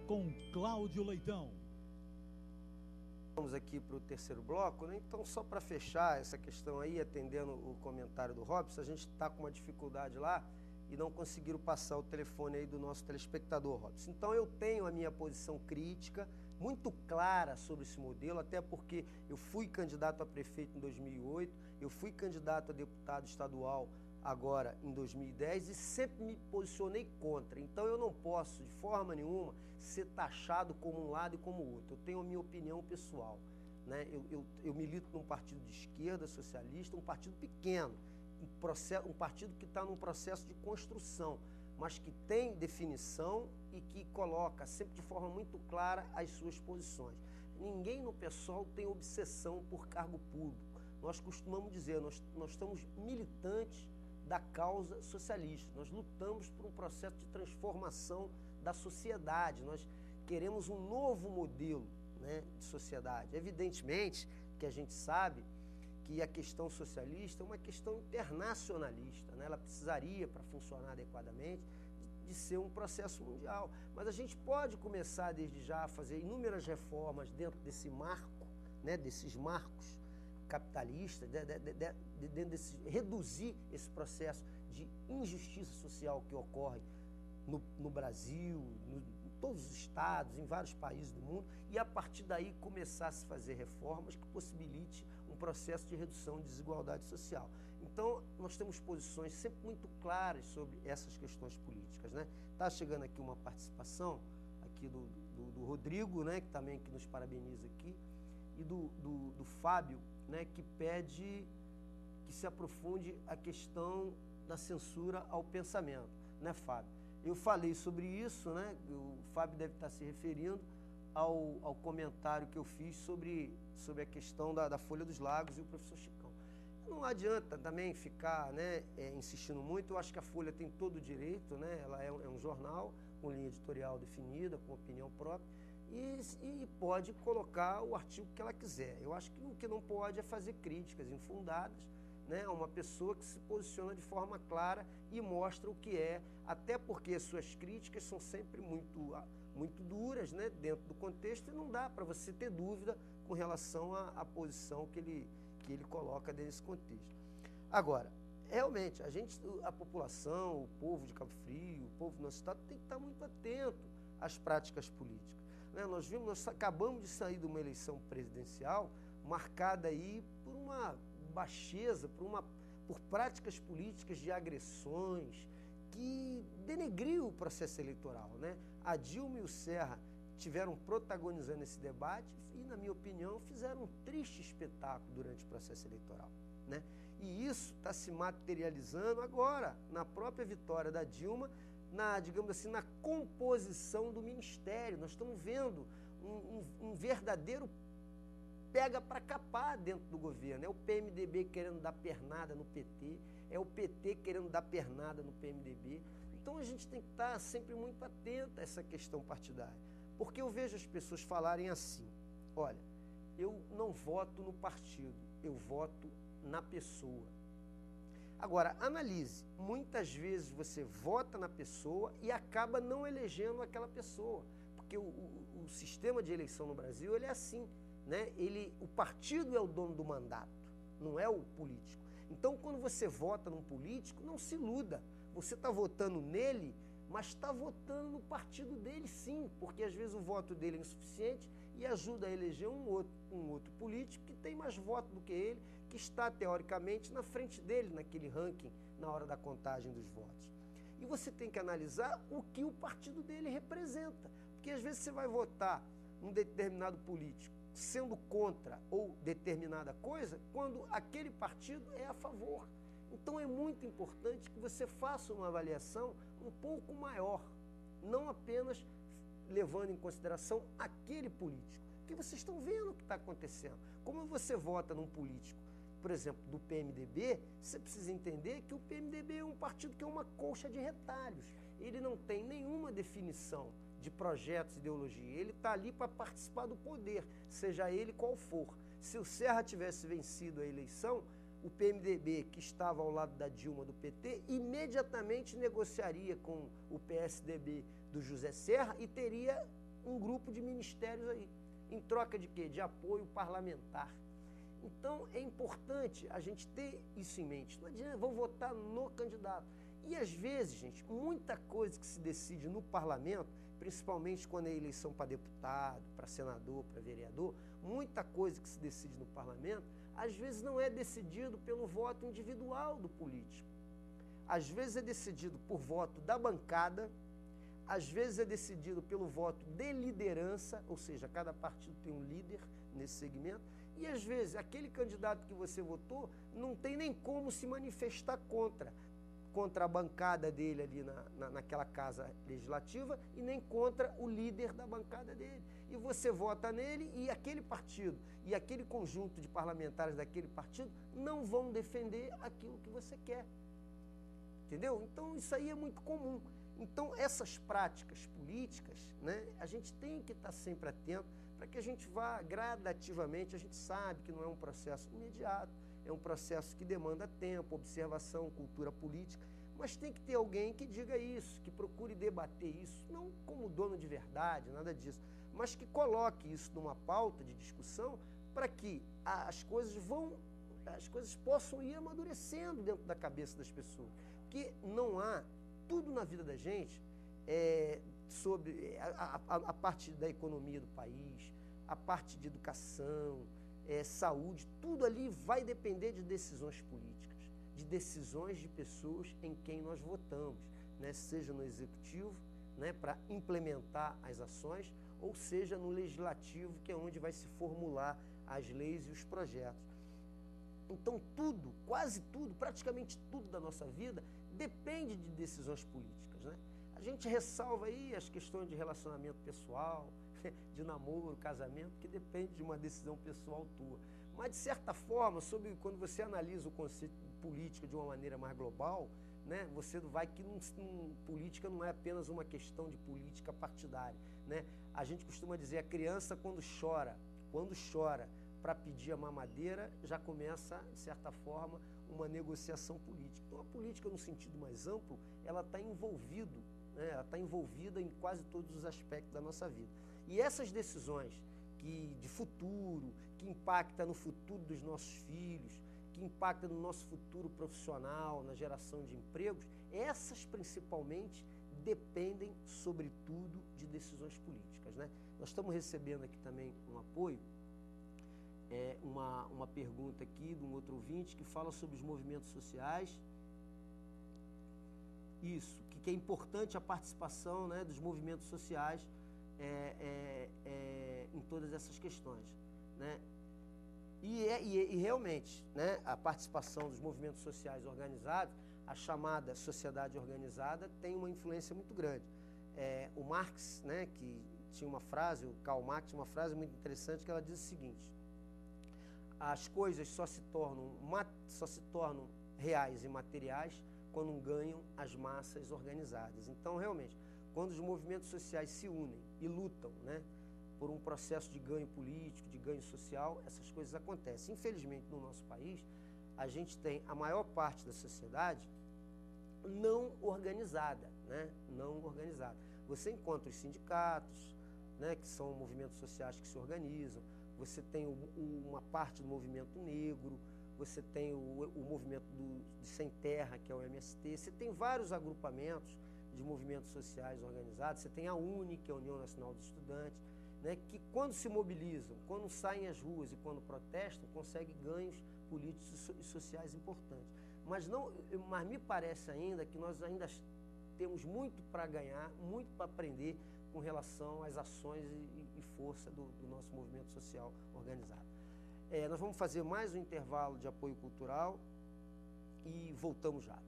com Cláudio Leitão. Vamos aqui para o terceiro bloco, né? Então, só para fechar essa questão aí, atendendo o comentário do Robson, a gente está com uma dificuldade lá e não conseguiram passar o telefone aí do nosso telespectador, Robson. Então, eu tenho a minha posição crítica, muito clara sobre esse modelo, até porque eu fui candidato a prefeito em 2008, eu fui candidato a deputado estadual agora em 2010 e sempre me posicionei contra. Então eu não posso de forma nenhuma ser taxado como um lado e como o outro. Eu tenho a minha opinião pessoal, né? Eu milito num partido de esquerda socialista, um partido pequeno, um partido que está num processo de construção, mas que tem definição e que coloca sempre de forma muito clara as suas posições. Ninguém no PSOL tem obsessão por cargo público. Nós costumamos dizer, nós estamos militantes da causa socialista. Nós lutamos por um processo de transformação da sociedade. Nós queremos um novo modelo, né, de sociedade. Evidentemente que a gente sabe que a questão socialista é uma questão internacionalista, né? Ela precisaria, para funcionar adequadamente, de ser um processo mundial. Mas a gente pode começar desde já a fazer inúmeras reformas dentro desse marco, né, desses marcos capitalista, reduzir esse processo de injustiça social que ocorre no Brasil, em todos os estados, em vários países do mundo, e a partir daí começar a se fazer reformas que possibilite um processo de redução de desigualdade social. Então, nós temos posições sempre muito claras sobre essas questões políticas, né? Está chegando aqui uma participação aqui do Rodrigo, né, que também que nos parabeniza aqui, e do Fábio, né, que pede que se aprofunde a questão da censura ao pensamento, né, Fábio? Eu falei sobre isso, né? O Fábio deve estar se referindo ao comentário que eu fiz sobre a questão da Folha dos Lagos e o professor Chicão. Não adianta também ficar, né, insistindo muito. Eu acho que a Folha tem todo o direito, né? Ela é um jornal com linha editorial definida, com opinião própria, e pode colocar o artigo que ela quiser. Eu acho que o que não pode é fazer críticas infundadas, né, a uma pessoa que se posiciona de forma clara e mostra o que é, até porque as suas críticas são sempre muito duras, né, dentro do contexto, e não dá para você ter dúvida com relação à posição que ele coloca desse contexto. Agora, realmente, a população, o povo de Cabo Frio, o povo do nosso estado tem que estar muito atento às práticas políticas. Nós acabamos de sair de uma eleição presidencial marcada aí por uma baixeza, por práticas políticas de agressões que denegriu o processo eleitoral, né? A Dilma e o Serra tiveram protagonizando esse debate e, na minha opinião, fizeram um triste espetáculo durante o processo eleitoral, né? E isso está se materializando agora na própria vitória da Dilma, digamos assim, na composição do ministério. Nós estamos vendo um verdadeiro pega para capar dentro do governo. É o PMDB querendo dar pernada no PT, é o PT querendo dar pernada no PMDB. Então a gente tem que estar sempre muito atento a essa questão partidária, porque eu vejo as pessoas falarem assim: olha, eu não voto no partido, eu voto na pessoa. Agora, analise, muitas vezes você vota na pessoa e acaba não elegendo aquela pessoa, porque o sistema de eleição no Brasil, ele é assim, né? O partido é o dono do mandato, não é o político. Então, quando você vota num político, não se iluda, você está votando nele, mas está votando no partido dele sim, porque às vezes o voto dele é insuficiente e ajuda a eleger um outro político que tem mais votos do que ele, que está teoricamente na frente dele naquele ranking na hora da contagem dos votos. E você tem que analisar o que o partido dele representa, porque às vezes você vai votar num determinado político sendo contra ou determinada coisa, quando aquele partido é a favor. Então é muito importante que você faça uma avaliação um pouco maior, não apenas levando em consideração aquele político, porque vocês estão vendo o que está acontecendo. Como você vota num político, por exemplo, do PMDB, você precisa entender que o PMDB é um partido que é uma colcha de retalhos. Ele não tem nenhuma definição de projetos, ideologia. Ele está ali para participar do poder, seja ele qual for. Se o Serra tivesse vencido a eleição, o PMDB, que estava ao lado da Dilma do PT, imediatamente negociaria com o PSDB do José Serra e teria um grupo de ministérios aí. Em troca de quê? De apoio parlamentar. Então, é importante a gente ter isso em mente. Não adianta, vou votar no candidato. E, às vezes, gente, muita coisa que se decide no parlamento, principalmente quando é eleição para deputado, para senador, para vereador, muita coisa que se decide no parlamento, às vezes não é decidido pelo voto individual do político. Às vezes é decidido por voto da bancada, às vezes é decidido pelo voto de liderança, ou seja, cada partido tem um líder nesse segmento, e às vezes aquele candidato que você votou não tem nem como se manifestar contra a bancada dele ali naquela casa legislativa e nem contra o líder da bancada dele. E você vota nele e aquele partido e aquele conjunto de parlamentares daquele partido não vão defender aquilo que você quer. Entendeu? Então, isso aí é muito comum. Então, essas práticas políticas, né, a gente tem que estar sempre atento para que a gente vá gradativamente. A gente sabe que não é um processo imediato, é um processo que demanda tempo, observação, cultura política, mas tem que ter alguém que diga isso, que procure debater isso, não como dono de verdade, nada disso, mas que coloque isso numa pauta de discussão para que as coisas possam ir amadurecendo dentro da cabeça das pessoas. Porque não há, tudo na vida da gente, sobre a parte da economia do país, a parte de educação, saúde, tudo ali vai depender de decisões políticas, de decisões de pessoas em quem nós votamos, né? Seja no executivo, né, para implementar as ações, ou seja no legislativo, que é onde vai se formular as leis e os projetos. Então tudo, quase tudo, praticamente tudo da nossa vida depende de decisões políticas, né? A gente ressalva aí as questões de relacionamento pessoal, de namoro, casamento, que depende de uma decisão pessoal tua. Mas, de certa forma, quando você analisa o conceito de política de uma maneira mais global, né, você vai que política não é apenas uma questão de política partidária, né? A gente costuma dizer, a criança quando chora para pedir a mamadeira, já começa, de certa forma, uma negociação política. Então, a política, no sentido mais amplo, ela está envolvida, né? Ela está envolvida em quase todos os aspectos da nossa vida. E essas decisões de futuro, que impactam no futuro dos nossos filhos, que impactam no nosso futuro profissional, na geração de empregos, essas principalmente dependem, sobretudo, de decisões políticas, né? Nós estamos recebendo aqui também um apoio, uma pergunta aqui de um outro ouvinte que fala sobre os movimentos sociais. Isso, que é importante a participação, né, dos movimentos sociais em todas essas questões, né? E realmente, né, a participação dos movimentos sociais organizados, a chamada sociedade organizada, tem uma influência muito grande. O Marx, né, que tinha uma frase, o Karl Marx tinha uma frase muito interessante, que ela diz o seguinte: as coisas só se tornam reais e materiais quando ganham as massas organizadas. Então, realmente, quando os movimentos sociais se unem e lutam, né, por um processo de ganho político, de ganho social, essas coisas acontecem. Infelizmente, no nosso país, a gente tem a maior parte da sociedade não organizada, né? Não organizada. Você encontra os sindicatos, né, que são movimentos sociais que se organizam, você tem uma parte do movimento negro, você tem o movimento de Sem Terra, que é o MST, você tem vários agrupamentos de movimentos sociais organizados, você tem a UNE, que é a União Nacional dos Estudantes, né, que quando se mobilizam, quando saem às ruas e quando protestam, conseguem ganhos políticos e sociais importantes. Mas me parece ainda que nós ainda temos muito para ganhar, muito para aprender com relação às ações e força do nosso movimento social organizado. Nós vamos fazer mais um intervalo de apoio cultural e voltamos já.